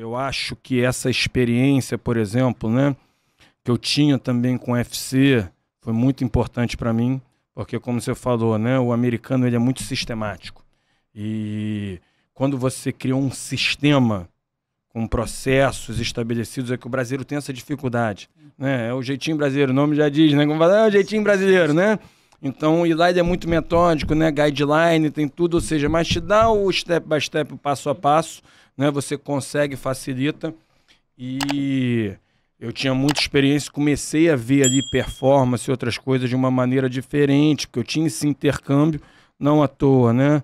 Eu acho que essa experiência, por exemplo, né, que eu tinha também com o UFC, foi muito importante para mim, porque, como você falou, né, o americano ele é muito sistemático. E quando você criou um sistema com processos estabelecidos, é que o brasileiro tem essa dificuldade, né? É o jeitinho brasileiro, o nome já diz, né? Como fala, é o jeitinho brasileiro, né? Então, e lá ele é muito metódico, né? Guideline, tem tudo, ou seja, mas te dá o step by step, o passo a passo, né? Você consegue, facilita. E eu tinha muita experiência, comecei a ver ali performance e outras coisas de uma maneira diferente, porque eu tinha esse intercâmbio, não à toa, né?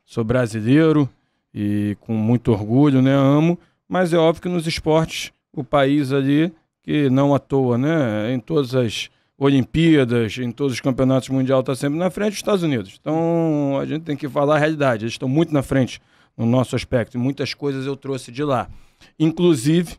Sou brasileiro e com muito orgulho, né? Amo, mas é óbvio que nos esportes, o país ali, que não à toa, né? Em todas as Olimpíadas, em todos os campeonatos mundiais, está sempre na frente dos Estados Unidos. Então, a gente tem que falar a realidade. Eles estão muito na frente no nosso aspecto. E muitas coisas eu trouxe de lá. Inclusive,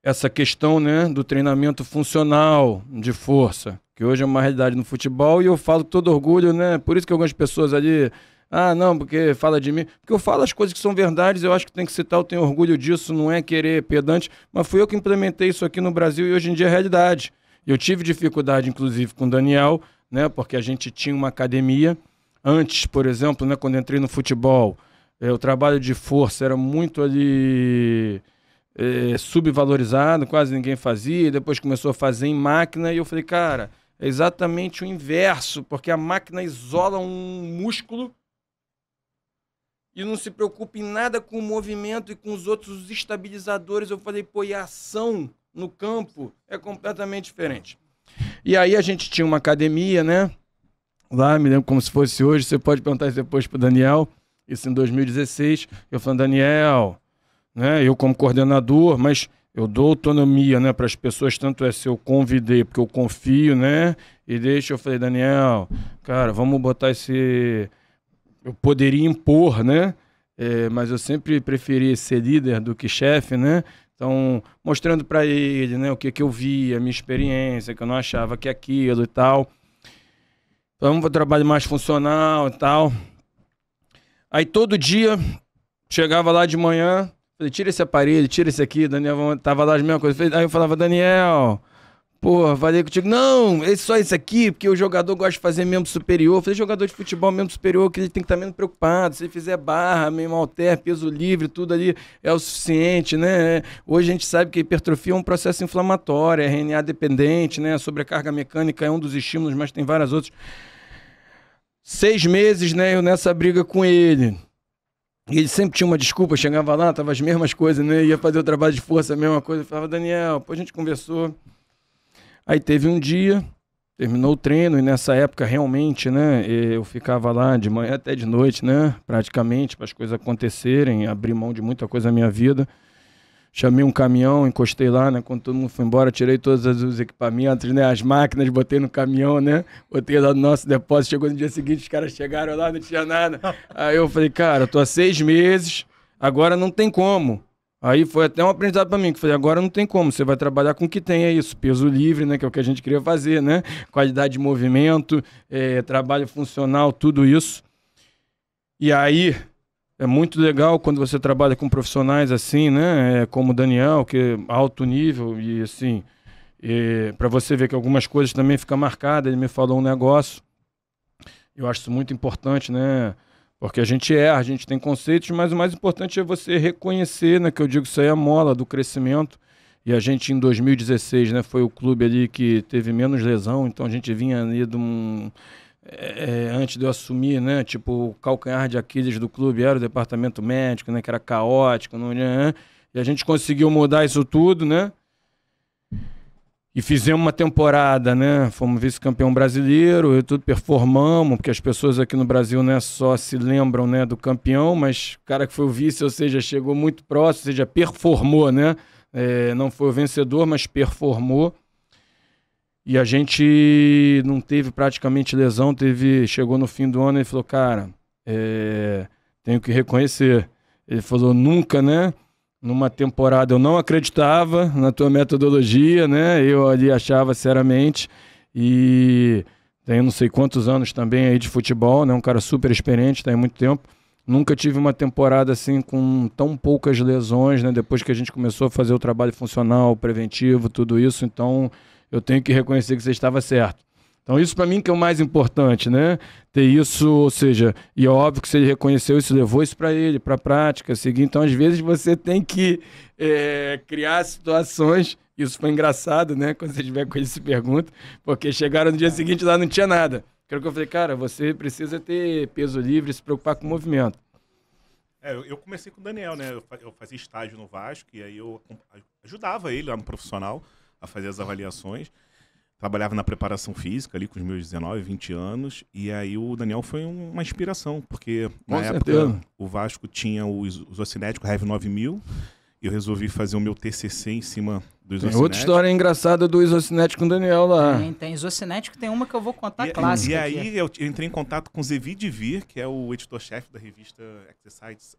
essa questão, né, do treinamento funcional de força, que hoje é uma realidade no futebol, e eu falo com todo orgulho, né? Por isso que algumas pessoas ali... Ah, não, porque fala de mim. Porque eu falo as coisas que são verdades, eu acho que tem que citar, eu tenho orgulho disso, não é querer pedante, mas fui eu que implementei isso aqui no Brasil e hoje em dia é realidade. Eu tive dificuldade, inclusive, com o Daniel, né, porque a gente tinha uma academia. Antes, por exemplo, né, quando entrei no futebol, o trabalho de força era muito ali subvalorizado, quase ninguém fazia. Depois começou a fazer em máquina e eu falei, cara, é exatamente o inverso, porque a máquina isola um músculo e não se preocupa em nada com o movimento e com os outros estabilizadores. Eu falei, pô, e a ação no campo é completamente diferente. E aí a gente tinha uma academia, né? Lá, me lembro como se fosse hoje, você pode perguntar isso depois pro Daniel, isso em 2016. Eu falando, Daniel, né? Eu como coordenador, mas eu dou autonomia, né, para as pessoas, tanto é se eu convidei, porque eu confio, né? E deixa, eu falei, Daniel, cara, vamos botar esse... Eu poderia impor, né? Mas eu sempre preferi ser líder do que chefe, né? Então, mostrando para ele, né, o que eu via, a minha experiência, que eu não achava que aquilo e tal. Vamos para o trabalho mais funcional e tal. Aí todo dia, chegava lá de manhã, falei, tira esse aparelho, tira esse aqui, Daniel, tava lá as mesmas coisas. Aí eu falava, Daniel, pô, falei contigo, não, só esse aqui, porque o jogador gosta de fazer membro superior. Eu falei, jogador de futebol, membro superior, que ele tem que estar menos preocupado. Se ele fizer barra, mesmo halter, peso livre, tudo ali é o suficiente, né? Hoje a gente sabe que a hipertrofia é um processo inflamatório, é RNA dependente, né? A sobrecarga mecânica é um dos estímulos, mas tem várias outras. 6 meses, né, eu nessa briga com ele. E ele sempre tinha uma desculpa, chegava lá, tava as mesmas coisas, né? Ia fazer o trabalho de força, a mesma coisa. Eu falava, Daniel, depois a gente conversou. Aí teve um dia, terminou o treino, e nessa época realmente, né, eu ficava lá de manhã até de noite, né, praticamente, para as coisas acontecerem, abri mão de muita coisa na minha vida. Chamei um caminhão, encostei lá, né, quando todo mundo foi embora, tirei todos os equipamentos, né, as máquinas, botei no caminhão, né, botei lá no nosso depósito, chegou no dia seguinte, os caras chegaram lá, não tinha nada. Aí eu falei, cara, eu tô há 6 meses, agora não tem como. Aí foi até um aprendizado para mim, que falei, agora não tem como, você vai trabalhar com o que tem, é isso, peso livre, né, que é o que a gente queria fazer, né, qualidade de movimento, trabalho funcional, tudo isso. E aí, é muito legal quando você trabalha com profissionais assim, né, como o Daniel, que é alto nível, e assim, para você ver que algumas coisas também ficam marcadas. Ele me falou um negócio, eu acho isso muito importante, né, porque a gente erra, a gente tem conceitos, mas o mais importante é você reconhecer, né, que eu digo, isso aí é a mola do crescimento. E a gente em 2016, né, foi o clube ali que teve menos lesão, então a gente vinha ali de um... antes de eu assumir, né, tipo, o calcanhar de Aquiles do clube era o departamento médico, né, que era caótico, não, né, e a gente conseguiu mudar isso tudo, né, e fizemos uma temporada, né, fomos vice-campeão brasileiro e tudo, performamos, porque as pessoas aqui no Brasil, né, só se lembram, né, do campeão, mas o cara que foi o vice, ou seja, chegou muito próximo, ou seja, performou, né, não foi o vencedor, mas performou. E a gente não teve praticamente lesão, chegou no fim do ano e falou, cara, tenho que reconhecer. Ele falou, nunca, né? Numa temporada eu não acreditava na tua metodologia, né? Eu ali achava seriamente. E tenho não sei quantos anos também aí de futebol, né? Um cara super experiente, está aí há muito tempo. Nunca tive uma temporada assim com tão poucas lesões, né? Depois que a gente começou a fazer o trabalho funcional, preventivo, tudo isso. Então, eu tenho que reconhecer que você estava certo. Então, isso para mim que é o mais importante, né? Ter isso, ou seja, e é óbvio que se ele reconheceu isso, levou isso para ele, para a prática, seguir. Então, às vezes, você tem que criar situações. Isso foi engraçado, né? Quando você tiver com ele, se pergunta, porque chegaram no dia seguinte lá não tinha nada. Aquilo que eu falei, cara, você precisa ter peso livre, se preocupar com o movimento. Eu comecei com o Daniel, né? Eu fazia estágio no Vasco e aí eu ajudava ele lá no profissional a fazer as avaliações. Trabalhava na preparação física ali com os meus 19, 20 anos. E aí o Daniel foi uma inspiração, porque na época o Vasco tinha os isocinéticos Rev 9000. Eu resolvi fazer o meu TCC em cima do isocinético. Outra história engraçada do isocinético com o Daniel lá. Tem isocinético, tem uma que eu vou contar clássica. E aí eu entrei em contato com o Zevi Divir, que é o editor-chefe da revista Exercise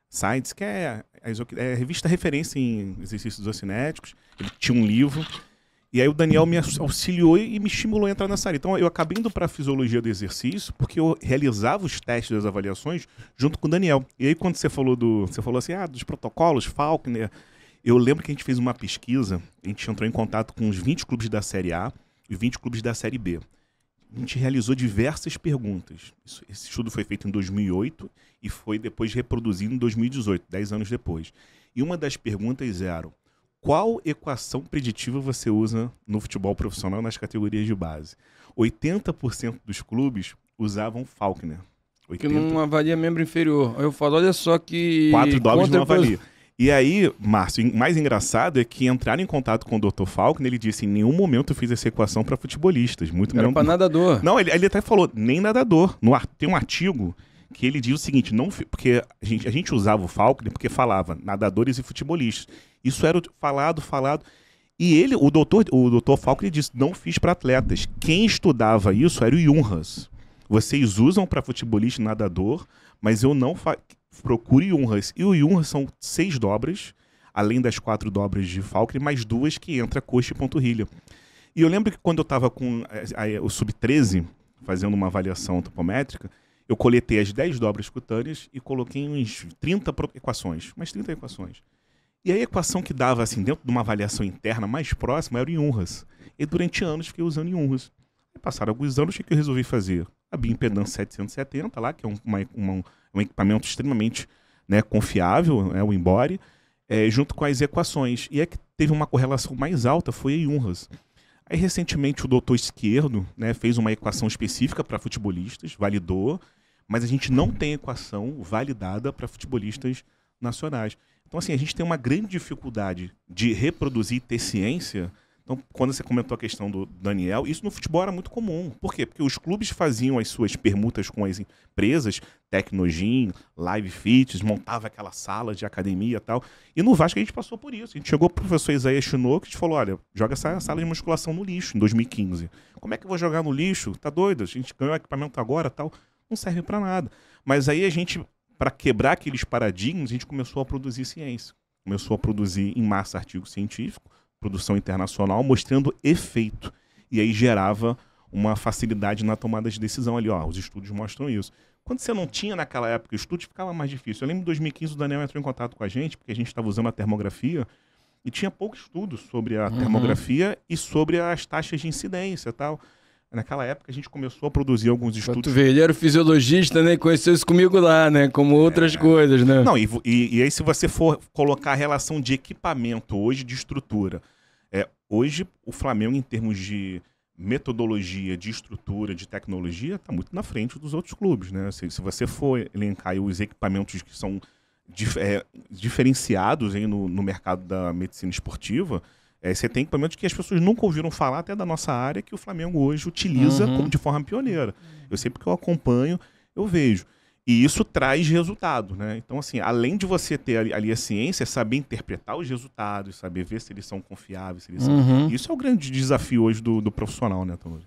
Science, que é a revista referência em exercícios isocinéticos. Ele tinha um livro. E aí o Daniel me auxiliou e me estimulou a entrar nessa área. Então eu acabei indo para a fisiologia do exercício, porque eu realizava os testes das avaliações junto com o Daniel. E aí quando você falou assim, dos protocolos, Falkner, eu lembro que a gente fez uma pesquisa, a gente entrou em contato com os 20 clubes da Série A e 20 clubes da Série B. A gente realizou diversas perguntas. Esse estudo foi feito em 2008 e foi depois reproduzido em 2018, 10 anos depois. E uma das perguntas era: qual equação preditiva você usa no futebol profissional nas categorias de base? 80% dos clubes usavam Falkner. Que não avalia membro inferior. Aí eu falo, olha só que... 4 dobras não avalia. E aí, Márcio, o mais engraçado é que entraram em contato com o Dr. Falkner, ele disse, em nenhum momento eu fiz essa equação para futebolistas. Muito Era para nadador. Não, ele até falou, nem nadador. Tem um artigo que ele diz o seguinte, porque a gente usava o Falkner porque falava nadadores e futebolistas. Isso era falado. E o doutor Falkner disse, não fiz para atletas. Quem estudava isso era o Junhas. Vocês usam para futebolista e nadador, mas eu não procure Junhas. E o Junhas são 6 dobras, além das 4 dobras de Falkner, mais 2 que entra coxa e panturrilha. E eu lembro que quando eu estava com o Sub-13, fazendo uma avaliação antropométrica, eu coletei as 10 dobras cutâneas e coloquei uns 30 equações, mais 30 equações. E a equação que dava, assim, dentro de uma avaliação interna mais próxima era o Junhas. E durante anos fiquei usando Junhas. Passaram alguns anos, o que eu resolvi fazer? A bioimpedância 770 lá, que é um equipamento extremamente, né, confiável, o Embody, junto com as equações. E que teve uma correlação mais alta foi a Junhas. Aí, recentemente, o doutor Esquerdo, né, fez uma equação específica para futebolistas, validou, mas a gente não tem equação validada para futebolistas nacionais. Então, assim, a gente tem uma grande dificuldade de reproduzir e ter ciência. Então, quando você comentou a questão do Daniel, isso no futebol era muito comum. Por quê? Porque os clubes faziam as suas permutas com as empresas, Tecnogym, Live Fits, montava aquela sala de academia e tal. E no Vasco a gente passou por isso. A gente chegou pro professor Isaías Chinook e falou, olha, joga essa sala de musculação no lixo, em 2015. Como é que eu vou jogar no lixo? Tá doido? A gente ganhou equipamento agora tal. Não serve para nada. Mas aí a gente, para quebrar aqueles paradigmas, a gente começou a produzir ciência. Começou a produzir em massa artigo científico, produção internacional, mostrando efeito. E aí gerava uma facilidade na tomada de decisão ali. Os estudos mostram isso. Quando você não tinha naquela época estudos, ficava mais difícil. Eu lembro em 2015 o Daniel entrou em contato com a gente, porque a gente estava usando a termografia, e tinha pouco estudo sobre a termografia e sobre as taxas de incidência e tal. Naquela época a gente começou a produzir alguns estudos. Ele era fisiologista, né? Conheceu isso comigo lá, né? Como outras coisas, né? Não, e aí se você for colocar a relação de equipamento hoje, de estrutura, hoje o Flamengo, em termos de metodologia, de estrutura, de tecnologia, está muito na frente dos outros clubes, né? Se você for elencar os equipamentos que são diferenciados aí no mercado da medicina esportiva, você tem equipamentos que as pessoas nunca ouviram falar, até da nossa área, que o Flamengo hoje utiliza como de forma pioneira. Eu sempre que eu acompanho, eu vejo. E isso traz resultado, né? Então, assim, além de você ter ali a ciência, saber interpretar os resultados, saber ver se eles são confiáveis, se eles são... Isso é o grande desafio hoje do profissional, né, Tamuri?